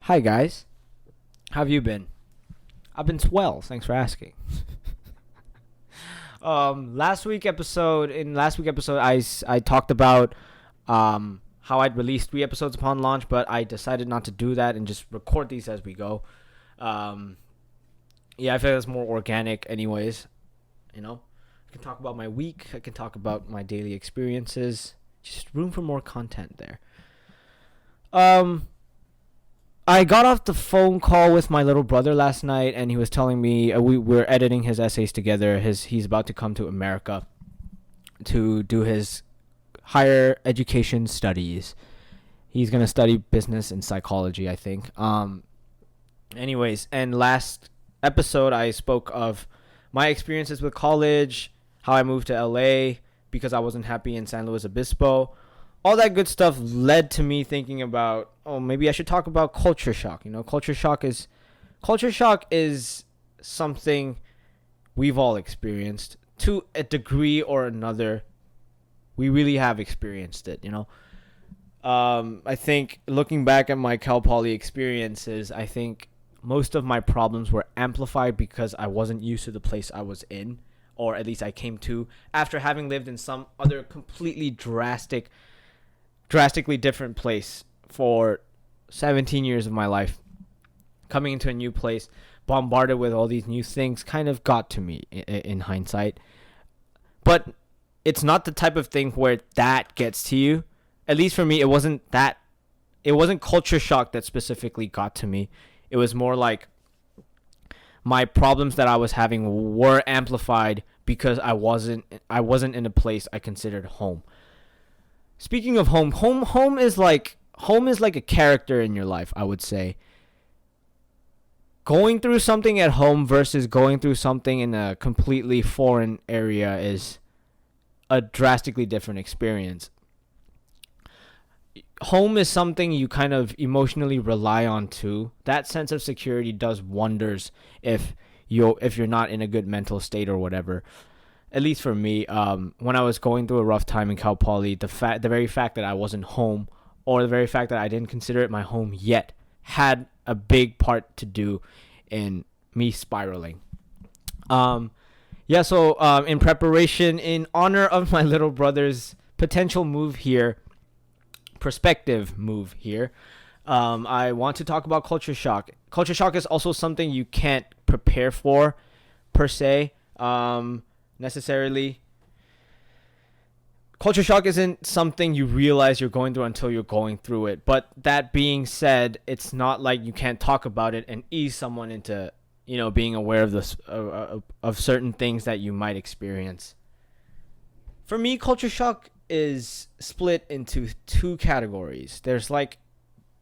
Hi guys, how have you been? I've been swell. Thanks for asking. Last week episode, I talked about how I'd release 3 episodes upon launch, but I decided not to do that and just record these as we go. Um, yeah, I feel it's more organic, anyways. You know, I can talk about my week. I can talk about my daily experiences. Just room for more content there. Um, I got off the phone call with my little brother last night, and he was telling me we're editing his essays together. He's about to come to America to do his higher education studies. He's gonna study business and psychology, I think. Anyways, and last episode I spoke of my experiences with college, how I moved to LA because I wasn't happy in San Luis Obispo. All that good stuff led to me thinking about, oh, maybe I should talk about culture shock. Culture shock is something we've all experienced to a degree or another. We really have experienced it. I think looking back at my Cal Poly experiences, I think most of my problems were amplified because I wasn't used to the place I was in, or at least I came to after having lived in some other completely drastically different place for 17 years of my life. Coming into a new place, bombarded with all these new things, kind of got to me in hindsight. But it's not the type of thing where that gets to you. At least for me, it wasn't that. It wasn't culture shock that specifically got to me. It was more like my problems that I was having were amplified because I wasn't in a place I considered home. Speaking of home is like a character in your life, I would say. Going through something at home versus going through something in a completely foreign area is a drastically different experience. Home is something you kind of emotionally rely on too. That sense of security does wonders if you're not in a good mental state or whatever. At least for me, when I was going through a rough time in Cal Poly, the very fact that I wasn't home, or the very fact that I didn't consider it my home yet, had a big part to do in me spiraling. Um, so in preparation, in honor of my little brother's potential move here, prospective move here, I want to talk about culture shock. Culture shock is also something you can't prepare for, per se. Necessarily. Culture shock isn't something you realize you're going through until you're going through it. But that being said, it's not like you can't talk about it and ease someone into, being aware of this of certain things that you might experience. For me, culture shock is split into two categories. There's like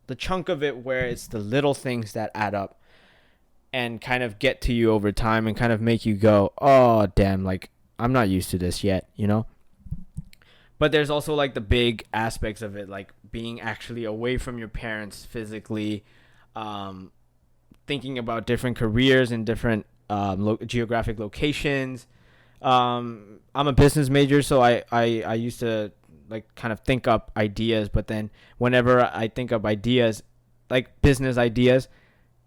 the chunk of it where it's the little things that add up and kind of get to you over time and kind of make you go, oh, damn, like, I'm not used to this yet. But there's also, like, the big aspects of it, like being actually away from your parents physically, thinking about different careers in different geographic locations. I'm a business major, so I used to, like, kind of think up ideas, but then whenever I think up ideas, like business ideas,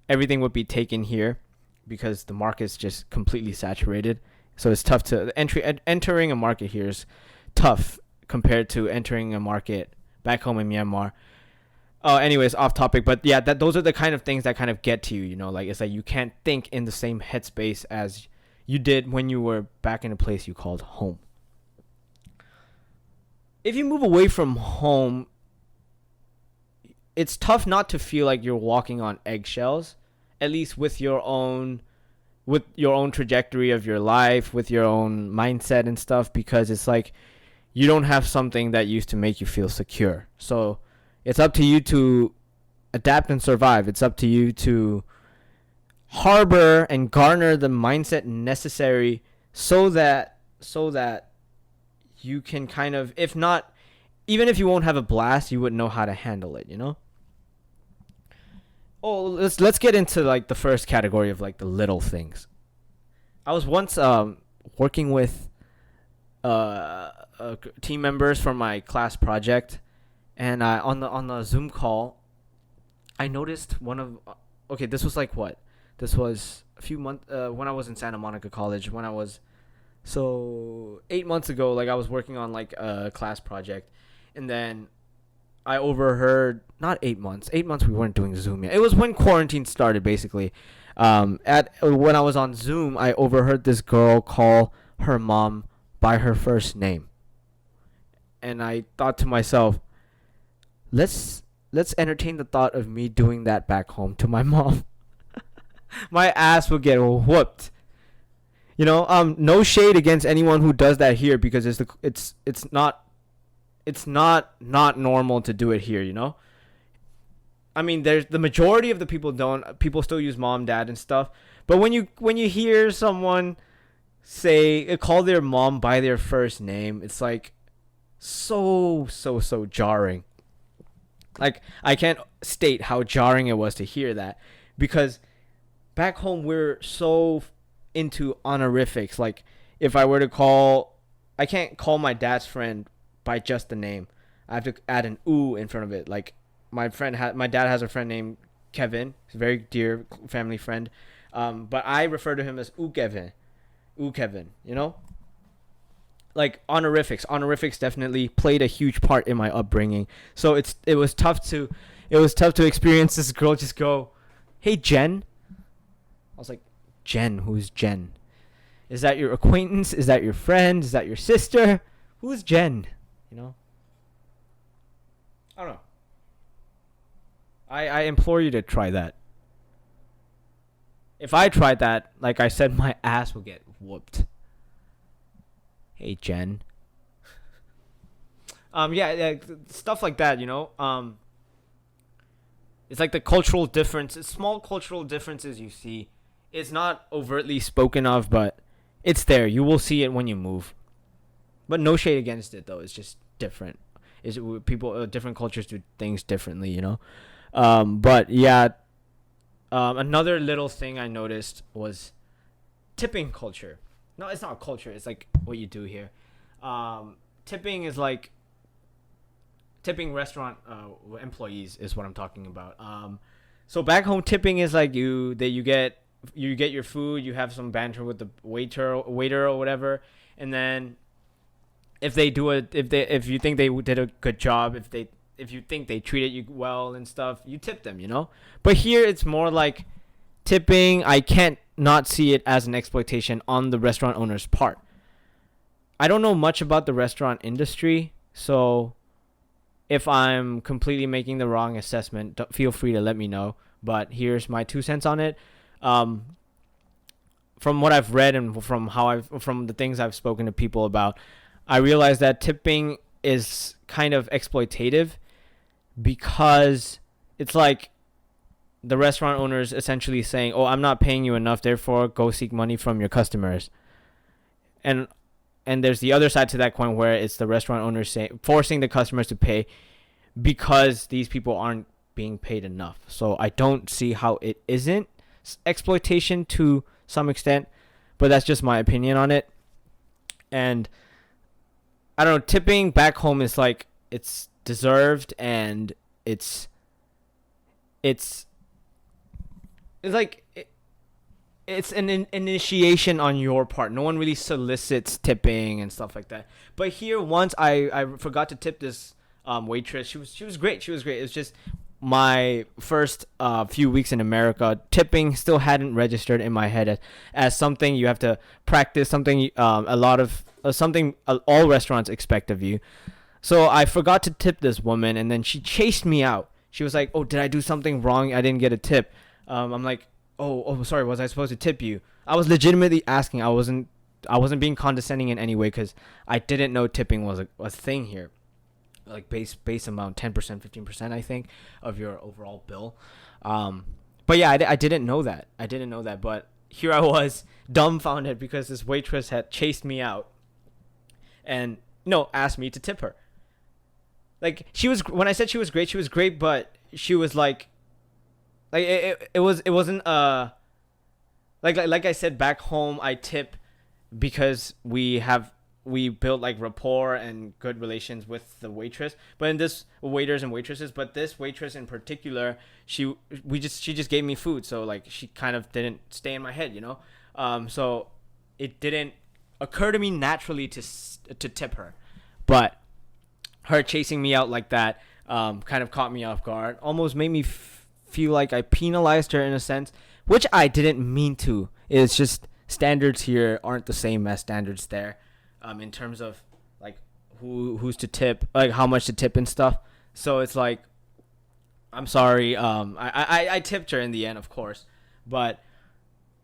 everything would be taken here because the market's just completely saturated. So it's tough to entering a market here is tough compared to entering a market back home in Myanmar. Anyways, off topic, but yeah, those are the kind of things that kind of get to you. Like, it's like you can't think in the same headspace as you did when you were back in a place you called home. If you move away from home, it's tough not to feel like you're walking on eggshells, at least with your own trajectory of your life, with your own mindset and stuff, because it's like you don't have something that used to make you feel secure. So it's up to you to adapt and survive. It's up to you to harbor and garner the mindset necessary so that you can kind of, if not, even if you won't have a blast, you would know how to handle it. Oh, let's get into, like, the first category of, like, the little things. I was once working with team members for my class project, and on the Zoom call, I noticed one of okay, this was like what? This was a few months when I was in Santa Monica College. When I was so 8 months ago, like I was working on like a class project, and then I overheard not 8 months. 8 months we weren't doing Zoom yet. It was when quarantine started, basically. At when I was on Zoom, I overheard this girl call her mom by her first name, and I thought to myself, let's let's entertain the thought of me doing that back home to my mom. My ass would get whooped. No shade against anyone who does that here because it's not normal to do it here. I mean, there's the majority of the people don't. People still use mom, dad, and stuff. But when you hear someone say call their mom by their first name, it's like so jarring. Like I can't state how jarring it was to hear that because back home we're so into honorifics. Like if I were to call, I can't call my dad's friend by just the name. I have to add an "oo" in front of it. Like my dad has a friend named Kevin. He's a very dear family friend. But I refer to him as "oo Kevin," "oo Kevin." Like honorifics definitely played a huge part in my upbringing. So it was tough to experience this girl just go, "Hey Jen." I was like, "Jen? Who's Jen? Is that your acquaintance? Is that your friend? Is that your sister? Who's Jen?" You know? I don't know. I implore you to try that. If I tried that, like I said, my ass would get whooped. Hey Jen. Yeah, stuff like that, it's like the cultural difference, it's small cultural differences you see. It's not overtly spoken of, but it's there. You will see it when you move. But no shade against it though. It's just different. Is people different cultures do things differently. But yeah, another little thing I noticed was tipping culture. No, it's not a culture. It's like what you do here. Tipping is like tipping restaurant employees is what I'm talking about. So back home, tipping is like you get your food. You have some banter with the waiter or whatever, and then if you think they did a good job, if you think they treated you well and stuff, you tip them. But here it's more like tipping. I can't not see it as an exploitation on the restaurant owner's part. I don't know much about the restaurant industry, so if I'm completely making the wrong assessment, feel free to let me know. But here's my 2 cents on it. From what I've read and from the things I've spoken to people about, I realize that tipping is kind of exploitative because it's like the restaurant owners essentially saying, "Oh, I'm not paying you enough, therefore go seek money from your customers." And there's the other side to that coin where it's the restaurant owners forcing the customers to pay because these people aren't being paid enough. So I don't see how it isn't exploitation to some extent, but that's just my opinion on it. And I don't know, tipping back home is like it's deserved and it's like it's an initiation on your part. No one really solicits tipping and stuff like that. But here, once I forgot to tip this waitress. She was great. She was great. It was just my first few weeks in America. Tipping still hadn't registered in my head as something you have to practice. Something something all restaurants expect of you. So I forgot to tip this woman, and then she chased me out. She was like, "Oh, did I do something wrong? I didn't get a tip." I'm like, "Oh, sorry. Was I supposed to tip you?" I was legitimately asking. I wasn't being condescending in any way because I didn't know tipping was a thing here. Like base amount, 10%, 15%, I think, of your overall bill. But yeah, I didn't know that. But here I was dumbfounded because this waitress had chased me out and asked me to tip her. Like when I said she was great, but she was like it wasn't like I said, back home I tip because we have we built like rapport and good relations with the waitress. But in this waiters and waitresses, but this waitress in particular, she just gave me food, so like she kind of didn't stay in my head, you know. So it didn't occur to me naturally to tip her, but her chasing me out like that kind of caught me off guard. Almost made me feel like I penalized her in a sense, which I didn't mean to. It's just standards here aren't the same as standards there, in terms of like who's to tip, like how much to tip and stuff. So it's like, I'm sorry. I tipped her in the end, of course, but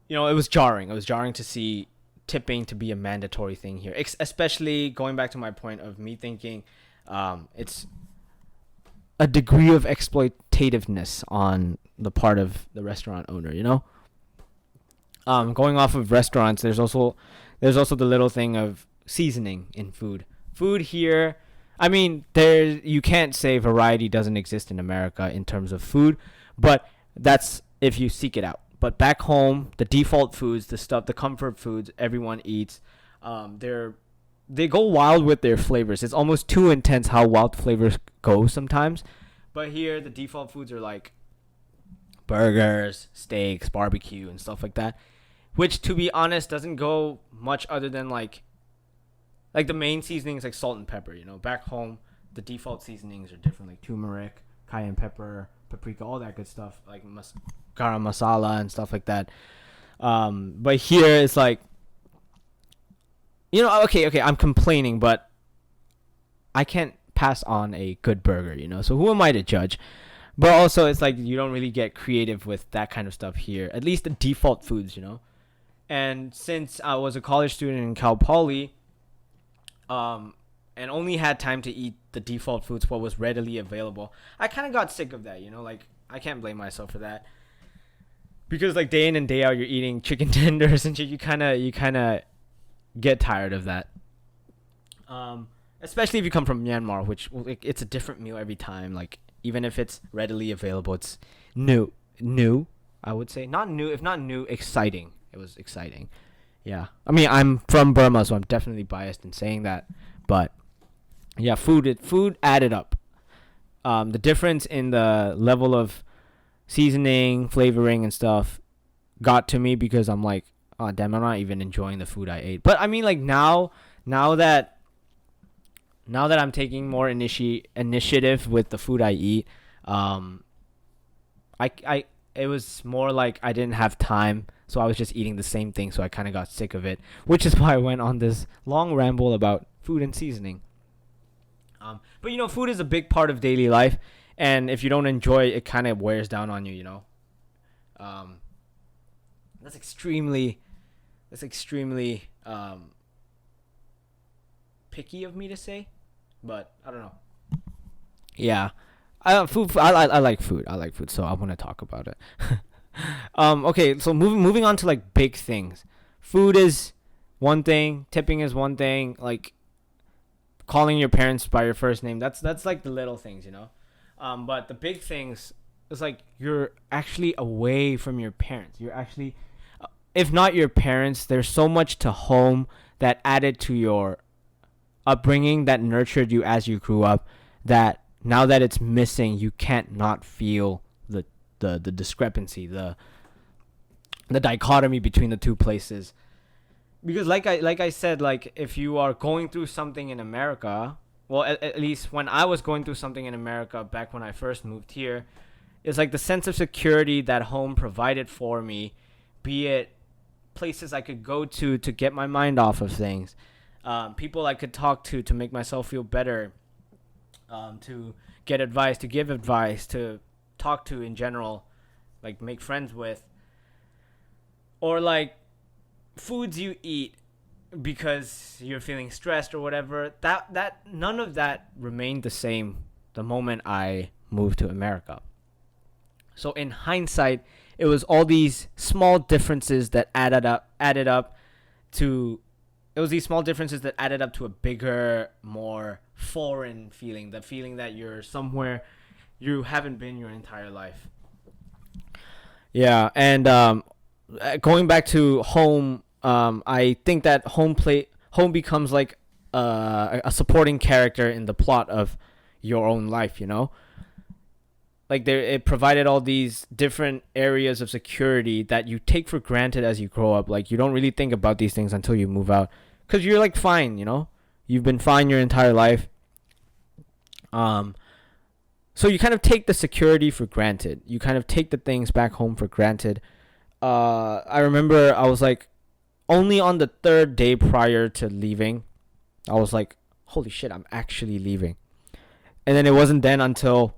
you know, it was jarring. It was jarring to see tipping to be a mandatory thing here, especially going back to my point of me thinking it's a degree of exploitativeness on the part of the restaurant owner, you know. Going off of restaurants, there's also the little thing of seasoning in food. Food here, I mean, there you can't say variety doesn't exist in America in terms of food, but that's if you seek it out. But back home, the default foods, the comfort foods everyone eats, they go wild with their flavors. It's almost too intense how wild flavors go sometimes. But here, the default foods are like burgers, steaks, barbecue, and stuff like that. Which, to be honest, doesn't go much other than like the main seasonings like salt and pepper. You know, back home, the default seasonings are different, like turmeric, cayenne pepper, paprika, all that good stuff, like garam masala and stuff like that. But here it's like, you know, okay, I'm complaining, but I can't pass on a good burger, you know. So who am I to judge? But also, it's like you don't really get creative with that kind of stuff here. At least the default foods, you know. And since I was a college student in Cal Poly, and only had time to eat the default foods, what was readily available, I kind of got sick of that, you know. Like, I can't blame myself for that, because like day in and day out, you're eating chicken tenders and shit. You kind of get tired of that. Especially if you come from Myanmar, which like, it's a different meal every time. Like, even if it's readily available, it's new. I would say not new, if not new, exciting. It was exciting. Yeah, I mean, I'm from Burma, so I'm definitely biased in saying that. But yeah, food added up. The difference in the level of seasoning, flavoring, and stuff got to me, because I'm like, oh damn, I'm not even enjoying the food I ate. But I mean, like now that I'm taking more initiative with the food I eat, it was more like I didn't have time, so I was just eating the same thing, so I kind of got sick of it, which is why I went on this long ramble about food and seasoning. But you know, food is a big part of daily life, and if you don't enjoy it, it kind of wears down on you, you know. That's extremely picky of me to say, but I don't know. Yeah, food. I like food. I like food, so I want to talk about it. Okay, so moving on to like big things. Food is one thing. Tipping is one thing. Like calling your parents by your first name. That's like the little things, you know. But the big things is like you're actually away from your parents. You're actually, if not your parents, there's so much to home that added to your upbringing, that nurtured you as you grew up, that now that it's missing, you can't not feel the discrepancy, the dichotomy between the two places. Because like I said, like if you are going through something in America, well, at least when I was going through something in America back when I first moved here, it's like the sense of security that home provided for me, be it places I could go to get my mind off of things, people I could talk to make myself feel better, to get advice, to give advice, to talk to in general, like make friends with, or like foods you eat because you're feeling stressed or whatever, that none of that remained the same the moment I moved to America. So in hindsight, it was all these small differences that added up to a bigger, more foreign feeling, the feeling that you're somewhere you haven't been your entire life. Yeah, and going back to home, I think that home becomes like a supporting character in the plot of your own life, you know? Like there, it provided all these different areas of security that you take for granted as you grow up. Like you don't really think about these things until you move out, because you're like fine, you know, you've been fine your entire life. Um, so you kind of take the security for granted. You kind of take the things back home for granted. I remember I was like, only on the third day prior to leaving, I was like, holy shit, I'm actually leaving. And then it wasn't until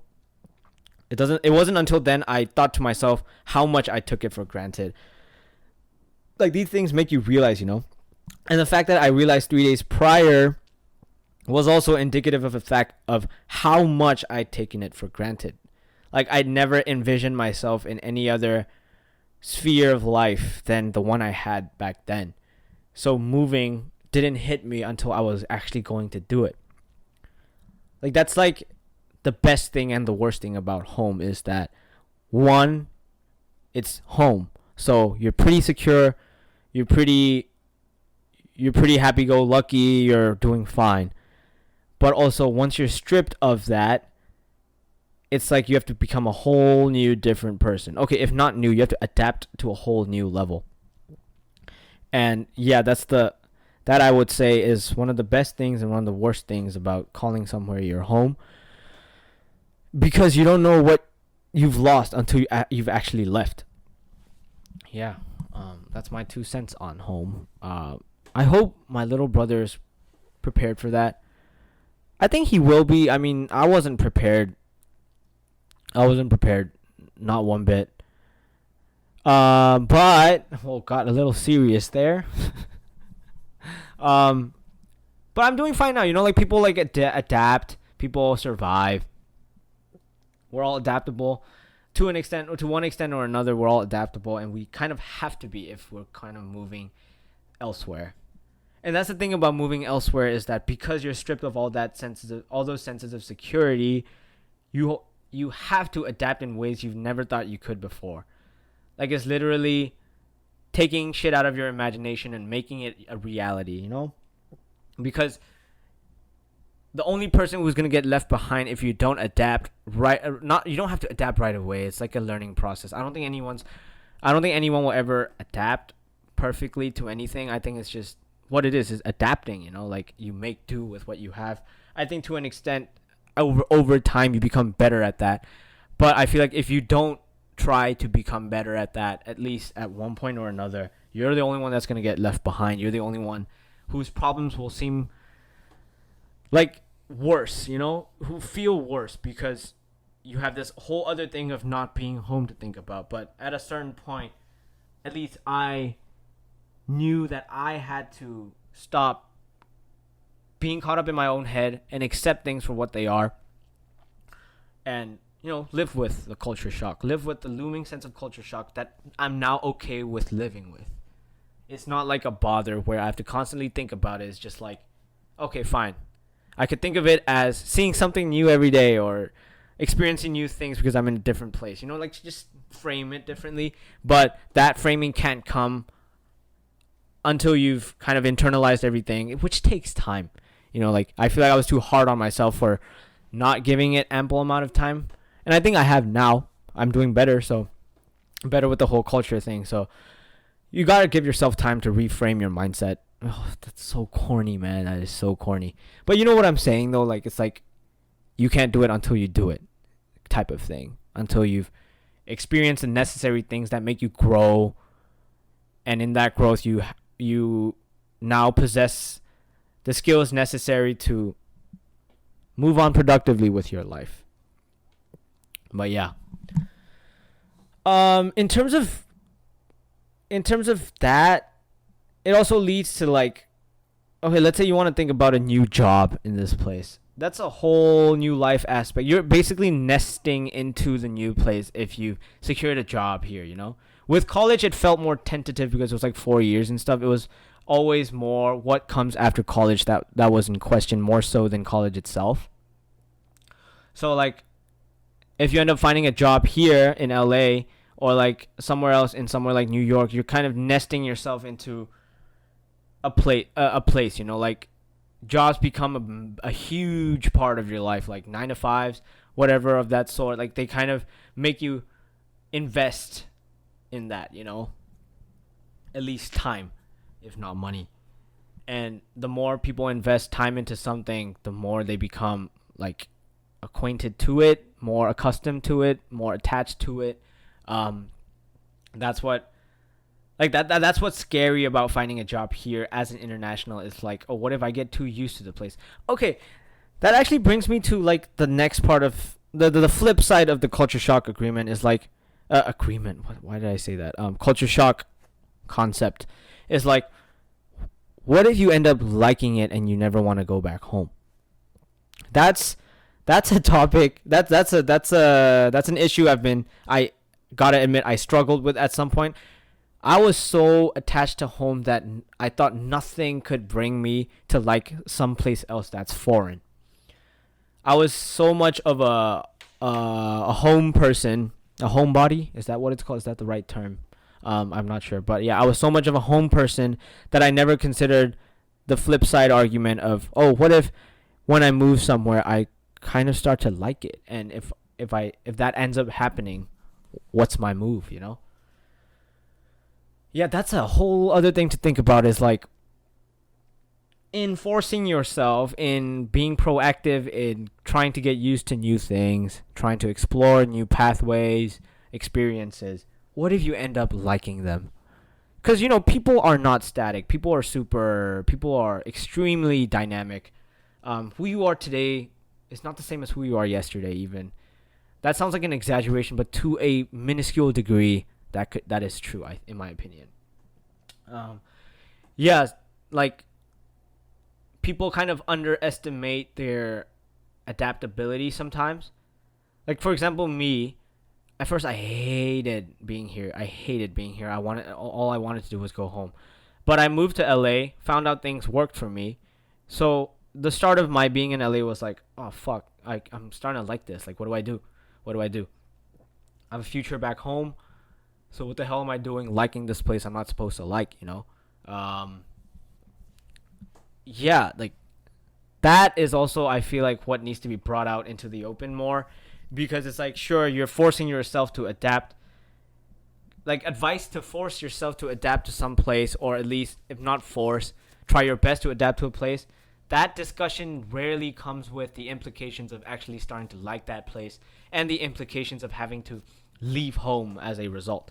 then I thought to myself how much I took it for granted. Like these things make you realize, you know. And the fact that I realized 3 days prior was also indicative of the fact of how much I'd taken it for granted. Like I'd never envisioned myself in any other sphere of life than the one I had back then. So moving didn't hit me until I was actually going to do it. Like that's like the best thing and the worst thing about home is that one, it's home. So you're pretty secure, you're pretty happy go lucky, you're doing fine. But also once you're stripped of that, it's like you have to become a whole new different person. Okay, if not new, you have to adapt to a whole new level. And yeah, that I would say is one of the best things and one of the worst things about calling somewhere your home, because you don't know what you've lost until you've actually left. Yeah, that's my 2 cents on home. I hope my little brother is prepared for that. I think he will be. I mean, I wasn't prepared. Not one bit. But got a little serious there. But I'm doing fine now. You know, like people like adapt. People survive. We're all adaptable to an extent, to one extent or another. We're all adaptable, and we kind of have to be if we're kind of moving elsewhere. And that's the thing about moving elsewhere, is that because you're stripped of all those senses of security, you have to adapt in ways you've never thought you could before. Like it's literally taking shit out of your imagination and making it a reality, you know? Because the only person who's going to get left behind if you don't adapt you don't have to adapt right away. It's like a learning process. I don't think anyone will ever adapt perfectly to anything. I think it's just what it is adapting, you know, like you make do with what you have. I think to an extent over time you become better at that. But I feel like if you don't try to become better at that, at least at one point or another, you're the only one that's going to get left behind. You're the only one whose problems will seem like worse, you know, who feel worse because you have this whole other thing of not being home to think about. But at a certain point, at least I knew that I had to stop being caught up in my own head and accept things for what they are, and you know, live with the culture shock, live with the looming sense of culture shock that I'm now okay with living with. It's not like a bother where I have to constantly think about it. It's just like, okay, fine. I could think of it as seeing something new every day or experiencing new things because I'm in a different place. You know, like just frame it differently. But that framing can't come until you've kind of internalized everything, which takes time. You know, like I feel like I was too hard on myself for not giving it ample amount of time. And I think I have now. I'm doing better, so better with the whole culture thing. So you got to give yourself time to reframe your mindset. Oh, that's so corny, man. That is so corny. But you know what I'm saying, though? Like, it's like you can't do it until you do it type of thing. Until you've experienced the necessary things that make you grow. And in that growth, you now possess the skills necessary to move on productively with your life. But yeah. In terms of that, it also leads to like, okay, let's say you want to think about a new job in this place. That's a whole new life aspect. You're basically nesting into the new place if you secured a job here, you know? With college, it felt more tentative because it was like 4 years and stuff. It was always more what comes after college that was in question more so than college itself. So like, if you end up finding a job here in LA or like somewhere else in somewhere like New York, you're kind of nesting yourself into a place, you know, like jobs become a huge part of your life, like 9 to 5s, whatever of that sort. Like they kind of make you invest in that, at least time, if not money. And the more people invest time into something, the more they become like acquainted to it, more accustomed to it, more attached to it. That's what that's what's scary about finding a job here as an international. Is like, oh, what if I get too used to the place? Okay, that actually brings me to like the next part of the flip side of the culture shock agreement is like agreement. Why did I say that? Culture shock concept is like, what if you end up liking it and you never want to go back home? That's a topic. That's an issue I gotta admit I struggled with at some point. I was so attached to home that I thought nothing could bring me to like someplace else that's foreign. I was so much of a home person, a homebody. Is that what it's called? Is that the right term? I'm not sure, but yeah, I was so much of a home person that I never considered the flip side argument of, oh, what if when I move somewhere I kind of start to like it, and if that ends up happening, what's my move? Yeah, that's a whole other thing to think about. Is like in forcing yourself, in being proactive, in trying to get used to new things, trying to explore new pathways, experiences. What if you end up liking them? Because, people are not static. People are extremely dynamic. Who you are today is not the same as who you are yesterday, even. That sounds like an exaggeration, but to a minuscule degree, that is true, in my opinion. Yeah, like, people kind of underestimate their adaptability sometimes. Like, for example, me. At first, I hated being here. All I wanted to do was go home. But I moved to LA, found out things worked for me. So the start of my being in LA was like, oh fuck, I'm starting to like this. Like, what do I do? I have a future back home. So what the hell am I doing liking this place I'm not supposed to like, Yeah, like that is also, I feel like, what needs to be brought out into the open more. Because it's like, sure, you're forcing yourself to adapt. Like, advice to force yourself to adapt to some place, or at least, if not force, try your best to adapt to a place. That discussion rarely comes with the implications of actually starting to like that place and the implications of having to leave home as a result.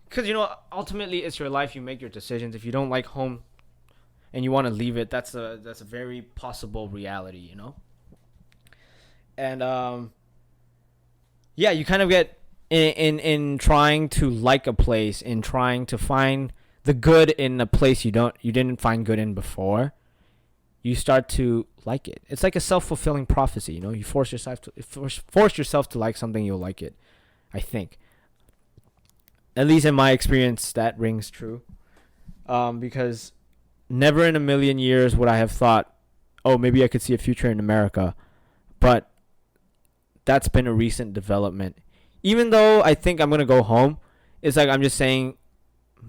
Because, ultimately, it's your life. You make your decisions. If you don't like home and you want to leave it, that's a very possible reality, And, yeah, you kind of get in trying to like a place, in trying to find the good in a place you didn't find good in before. You start to like it. It's like a self-fulfilling prophecy, You force yourself to like something, you'll like it. I think, at least in my experience, that rings true. Because never in a million years would I have thought, oh, maybe I could see a future in America, but that's been a recent development. Even though I think I'm gonna go home, it's like I'm just saying,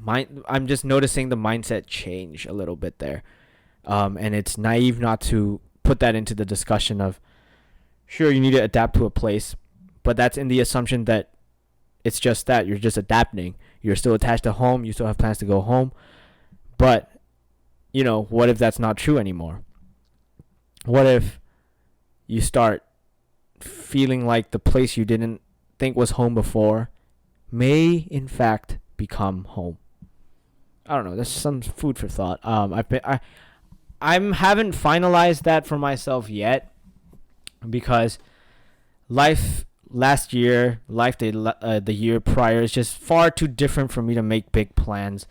I'm just noticing the mindset change a little bit there, and it's naive not to put that into the discussion of, sure, you need to adapt to a place, but that's in the assumption that it's just that you're just adapting. You're still attached to home. You still have plans to go home, but what if that's not true anymore? What if you start feeling like the place you didn't think was home before may in fact become home? I don't know. That's some food for thought. I haven't finalized that for myself yet, because life last year, the year prior is just far too different for me to make big plans.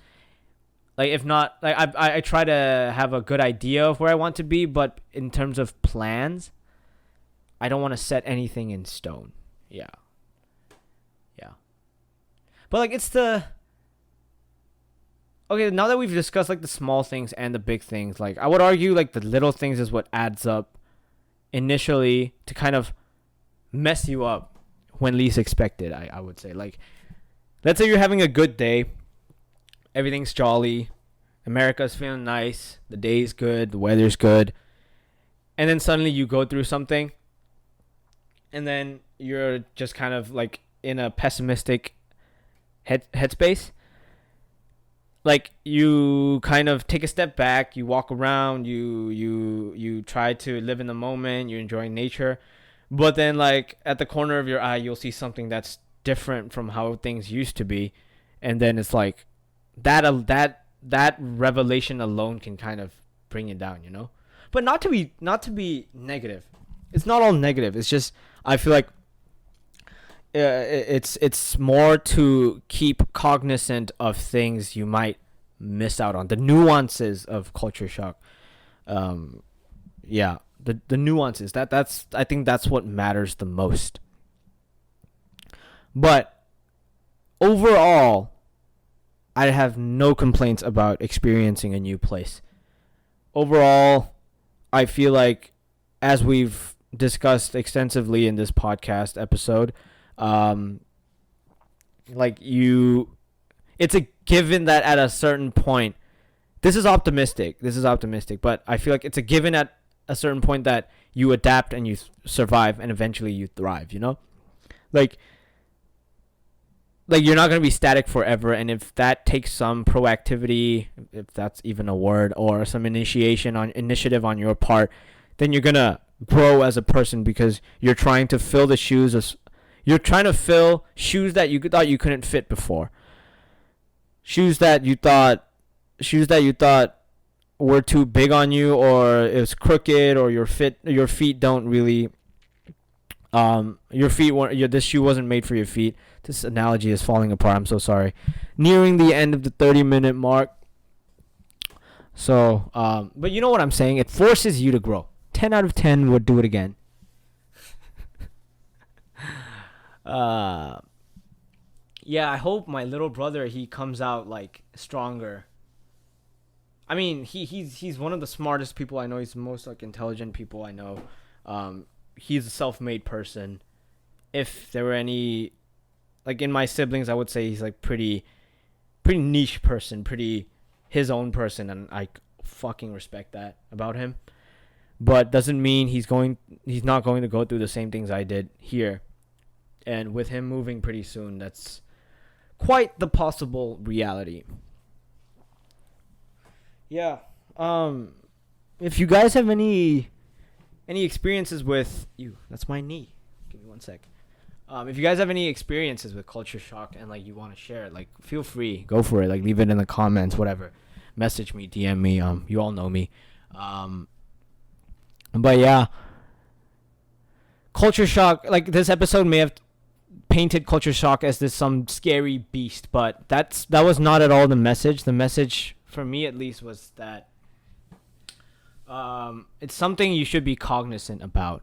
Like, if not, like I try to have a good idea of where I want to be, but in terms of plans, I don't want to set anything in stone. Yeah. But like, it's the... Okay, now that we've discussed like the small things and the big things, like I would argue like the little things is what adds up initially to kind of mess you up when least expected, I would say. Like, let's say you're having a good day, everything's jolly, America's feeling nice, the day's good, the weather's good, and then suddenly you go through something, and then you're just kind of like in a pessimistic headspace. Like you kind of take a step back, you walk around, you try to live in the moment, you're enjoying nature, but then like at the corner of your eye, you'll see something that's different from how things used to be, and then it's like that revelation alone can kind of bring it down, you know. But not to be negative. It's not all negative. It's just I feel like it's more to keep cognizant of things you might miss out on, the nuances of culture shock. Yeah, the nuances, that's I think that's what matters the most. But overall, I have no complaints about experiencing a new place. Overall, I feel like, as we've discussed extensively in this podcast episode, um, like it's a given that at a certain point, this is optimistic, but I feel like it's a given at a certain point that you adapt and you survive and eventually you thrive, you know? Like, you're not going to be static forever, and if that takes some proactivity, if that's even a word, or some initiative on your part, then you're going to grow as a person, because you're trying to fill shoes that you thought you couldn't fit before. Shoes that you thought were too big on you, or it was crooked, or your feet don't really your feet weren't this shoe wasn't made for your feet. This analogy is falling apart. I'm so sorry. Nearing the end of the 30-minute mark. So, but you know what I'm saying? It forces you to grow. 10 out of 10 would do it again. Yeah, I hope my little brother, he comes out like stronger. I mean, he's one of the smartest people I know. He's the most like intelligent people I know. He's a self-made person. If there were any, like in my siblings, I would say he's like pretty niche person, pretty his own person, and I fucking respect that about him. But doesn't mean he's not going to go through the same things I did here. And with him moving pretty soon, that's quite the possible reality. Yeah. If you guys have any experiences with you, that's my knee. Give me one sec. If you guys have any experiences with culture shock and like you want to share it, like feel free, go for it. Like leave it in the comments, whatever. Message me, DM me. You all know me. But yeah, culture shock. Like this episode may have painted culture shock as this some scary beast, but that was not at all the message. The message, for me at least, was that it's something you should be cognizant about,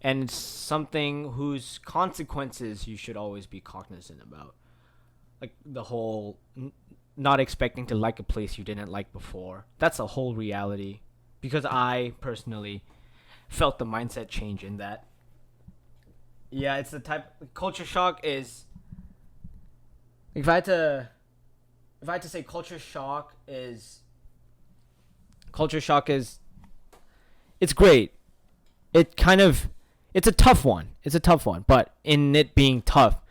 and it's something whose consequences you should always be cognizant about. Like the whole not expecting to like a place you didn't like before. That's a whole reality, because I personally felt the mindset change in that. Yeah, it's the type culture shock is. If I had to say culture shock is it's great. It's a tough one. But in it being tough,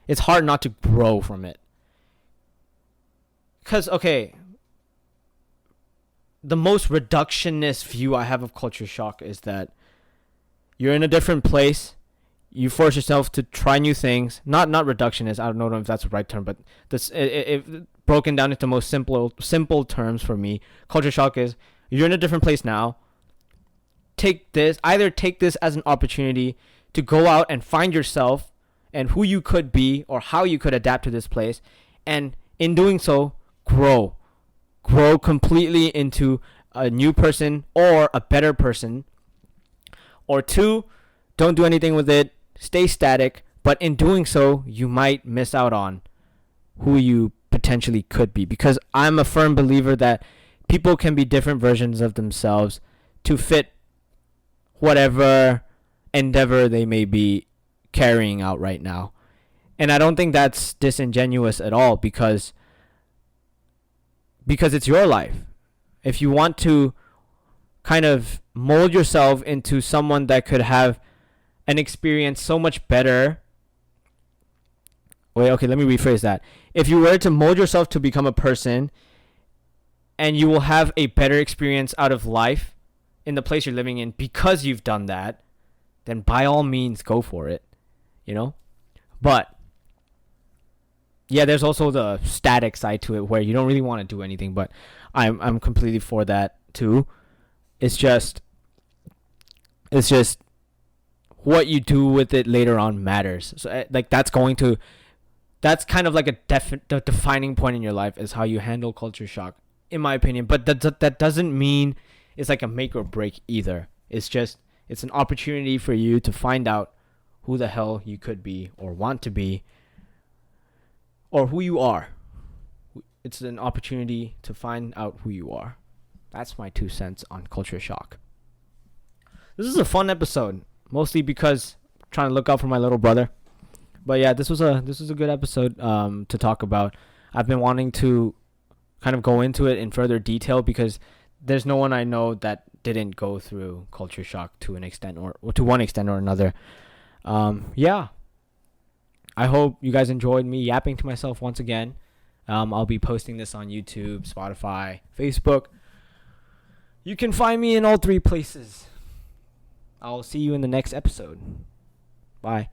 it's hard not to grow from it. Cuz okay, the most reductionist view I have of culture shock is that you're in a different place. You force yourself to try new things. Not reductionist. I don't know if that's the right term, but this it broken down into most simple terms for me. Culture shock is you're in a different place now. Take this as an opportunity to go out and find yourself and who you could be or how you could adapt to this place, and in doing so, grow completely into a new person or a better person. Or two, don't do anything with it. Stay static, but in doing so, you might miss out on who you potentially could be. Because I'm a firm believer that people can be different versions of themselves to fit whatever endeavor they may be carrying out right now. And I don't think that's disingenuous at all, because because it's your life. If you want to kind of mold yourself into someone that could have an experience so much better. Wait, okay, let me rephrase that. If you were to mold yourself to become a person and you will have a better experience out of life in the place you're living in because you've done that, then by all means go for it, you know? But yeah, there's also the static side to it where you don't really want to do anything, but I'm completely for that too. It's just what you do with it later on matters. So like that's kind of like the defining point in your life is how you handle culture shock, in my opinion. But that doesn't mean it's like a make or break either. It's an opportunity for you to find out who the hell you could be or want to be or who you are. It's an opportunity to find out who you are. That's my 2 cents on culture shock. This is a fun episode, mostly because I'm trying to look out for my little brother. But yeah, this was a good episode to talk about. I've been wanting to kind of go into it in further detail because there's no one I know that didn't go through culture shock to an extent or to one extent or another. Yeah. I hope you guys enjoyed me yapping to myself once again. I'll be posting this on YouTube, Spotify, Facebook. You can find me in all 3 places. I'll see you in the next episode. Bye.